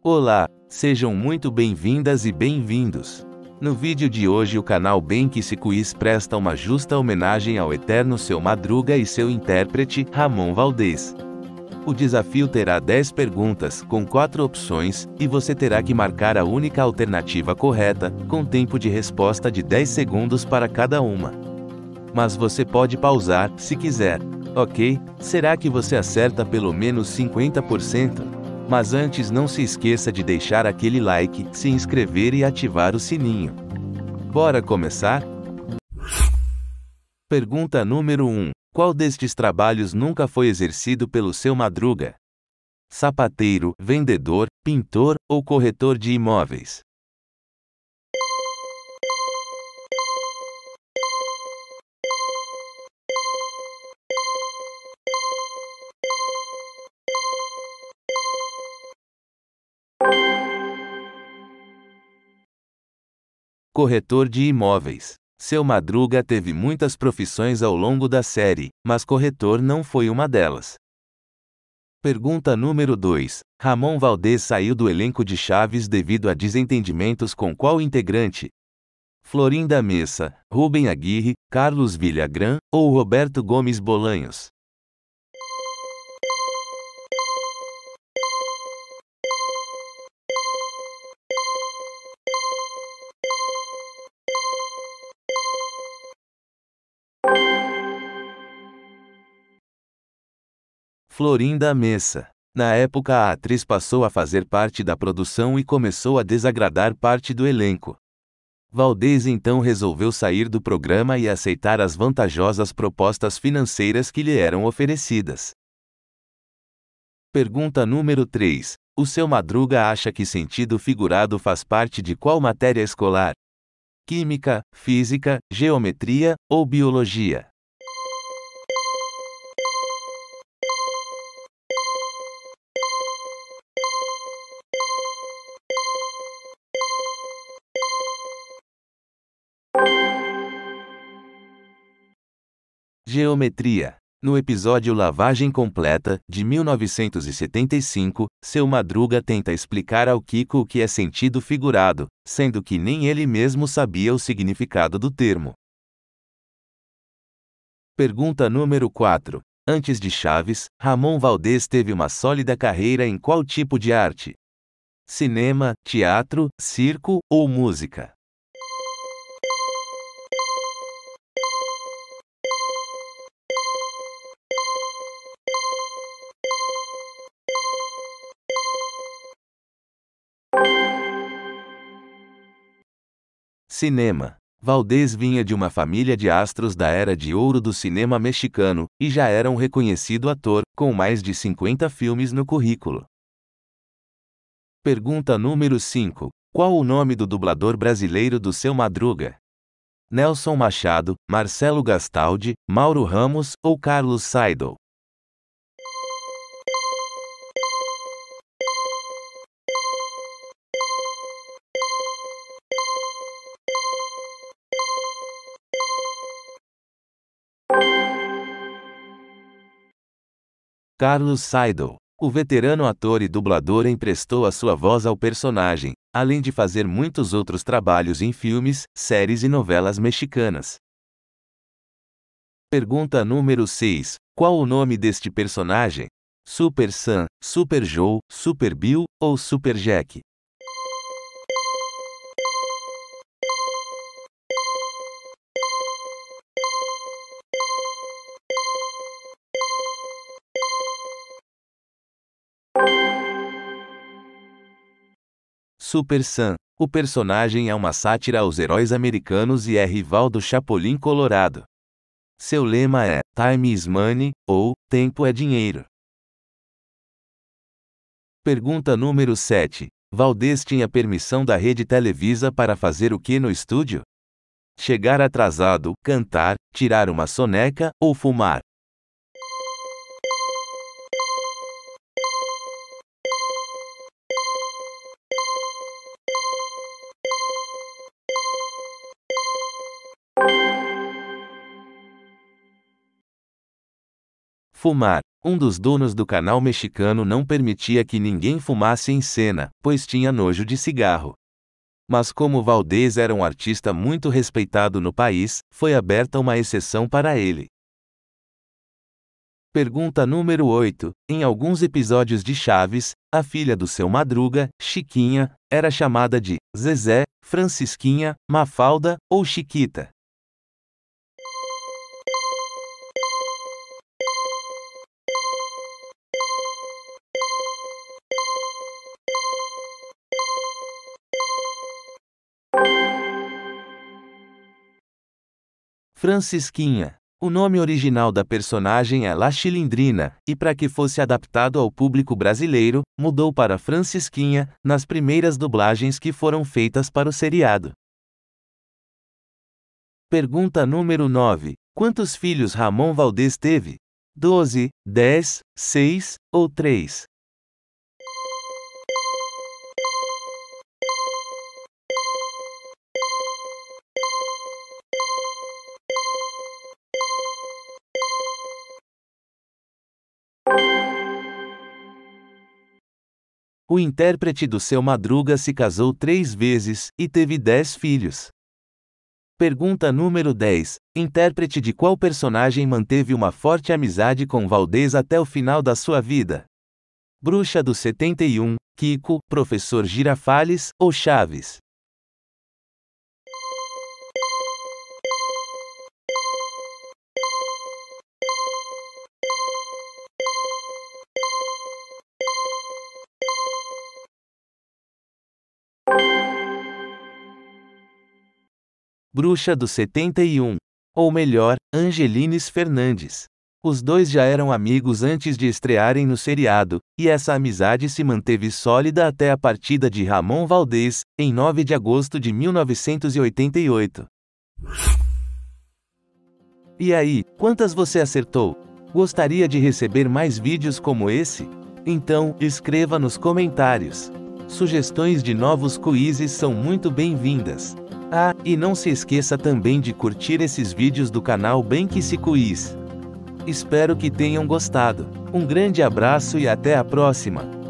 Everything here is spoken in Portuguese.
Olá, sejam muito bem-vindas e bem-vindos. No vídeo de hoje o canal Bem Que Se Quiz presta uma justa homenagem ao eterno Seu Madruga e seu intérprete, Ramon Valdez. O desafio terá 10 perguntas, com 4 opções, e você terá que marcar a única alternativa correta, com tempo de resposta de 10 segundos para cada uma. Mas você pode pausar, se quiser. Ok? Será que você acerta pelo menos 50%? Mas antes não se esqueça de deixar aquele like, se inscrever e ativar o sininho. Bora começar? Pergunta número 1. Qual destes trabalhos nunca foi exercido pelo Seu Madruga? Sapateiro, vendedor, pintor ou corretor de imóveis? Corretor de imóveis. Seu Madruga teve muitas profissões ao longo da série, mas corretor não foi uma delas. Pergunta número 2. Ramon Valdez saiu do elenco de Chaves devido a desentendimentos com qual integrante? Florinda Messa, Rubem Aguirre, Carlos Villagrán ou Roberto Gomes Bolanhos? Florinda Messa. Na época a atriz passou a fazer parte da produção e começou a desagradar parte do elenco. Valdez então resolveu sair do programa e aceitar as vantajosas propostas financeiras que lhe eram oferecidas. Pergunta número 3. O Seu Madruga acha que sentido figurado faz parte de qual matéria escolar? Química, física, geometria ou biologia? Geometria. No episódio Lavagem Completa, de 1975, Seu Madruga tenta explicar ao Kiko o que é sentido figurado, sendo que nem ele mesmo sabia o significado do termo. Pergunta número 4. Antes de Chaves, Ramon Valdez teve uma sólida carreira em qual tipo de arte? Cinema, teatro, circo ou música? Cinema. Valdez vinha de uma família de astros da era de ouro do cinema mexicano, e já era um reconhecido ator, com mais de 50 filmes no currículo. Pergunta número 5. Qual o nome do dublador brasileiro do Seu Madruga? Nelson Machado, Marcelo Gastaldi, Mauro Ramos ou Carlos Seidel? Carlos Seidel. O veterano ator e dublador emprestou a sua voz ao personagem, além de fazer muitos outros trabalhos em filmes, séries e novelas mexicanas. Pergunta número 6. Qual o nome deste personagem? Super Sam, Super Joe, Super Bill ou Super Jack? Super Sam. O personagem é uma sátira aos heróis americanos e é rival do Chapolin Colorado. Seu lema é Time is Money, ou Tempo é Dinheiro. Pergunta número 7. Valdez tinha permissão da Rede Televisa para fazer o que no estúdio? Chegar atrasado, cantar, tirar uma soneca ou fumar? Fumar. Um dos donos do canal mexicano não permitia que ninguém fumasse em cena, pois tinha nojo de cigarro. Mas como Valdez era um artista muito respeitado no país, foi aberta uma exceção para ele. Pergunta número 8. Em alguns episódios de Chaves, a filha do seu Madruga, Chiquinha, era chamada de Zezé, Francisquinha, Mafalda ou Chiquita. Francisquinha. O nome original da personagem é La Chilindrina, e para que fosse adaptado ao público brasileiro, mudou para Francisquinha, nas primeiras dublagens que foram feitas para o seriado. Pergunta número 9. Quantos filhos Ramon Valdez teve? 12, 10, 6 ou 3? O intérprete do seu Madruga se casou 3 vezes, e teve 10 filhos. Pergunta número 10. Intérprete de qual personagem manteve uma forte amizade com Valdez até o final da sua vida? Bruxa do 71, Kiko, Professor Girafales ou Chaves? Bruxa do 71. Ou melhor, Angelines Fernandes. Os dois já eram amigos antes de estrearem no seriado, e essa amizade se manteve sólida até a partida de Ramon Valdez, em 9 de agosto de 1988. E aí, quantas você acertou? Gostaria de receber mais vídeos como esse? Então, escreva nos comentários. Sugestões de novos quizzes são muito bem-vindas. Ah, e não se esqueça também de curtir esses vídeos do canal Bem Que Se Quiz. Espero que tenham gostado. Um grande abraço e até a próxima!